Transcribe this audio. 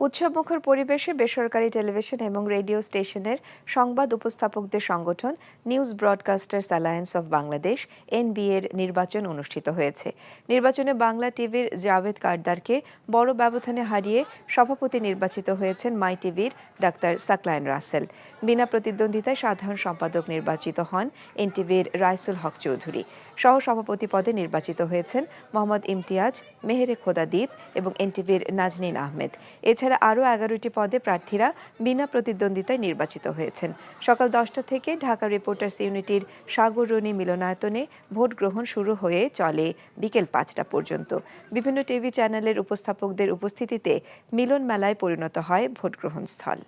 উৎসবমুখর পরিবেশে বেসরকারি টেলিভিশন এবং রেডিও স্টেশনের সংবাদ উপস্থাপকদের সংগঠন news broadcasters alliance of Bangladesh NBA এর নির্বাচন অনুষ্ঠিত হয়েছে। নির্বাচনে বাংলা টিভির জাভেদ কারদারকে বড় ব্যবধানে হারিয়ে সভাপতি নির্বাচিত হয়েছেন মাই টিভির ডাক্তার সাকলায়েন রাসেল। বিনা প্রতিদ্বন্দ্বিতায় সাধারণ সম্পাদক নির্বাচিত হন এনটিভির রাইসুল হক চৌধুরী। সহ সভাপতি পদে নির্বাচিত হয়েছেন মোহাম্মদ ইমতিয়াজ, মেহেরে খোদা দ্বীপ এবং এনটিভির নাজনীন আহমেদ। এছাড়া আরও 11টি পদে প্রার্থীরা বিনা প্রতিদ্বন্দ্বিতায় নির্বাচিত হয়েছেন। সকাল 10টা থেকে ঢাকা রিপোর্টার্স ইউনিটির সাগররণী মিলনায়তনে ভোট গ্রহণ শুরু হয়ে চলে বিকেল 5টা পর্যন্ত। বিভিন্ন টিভি চ্যানেলের উপস্থাপকদের উপস্থিতিতে মিলন মেলায় পরিণত হয় ভোট গ্রহণ স্থল।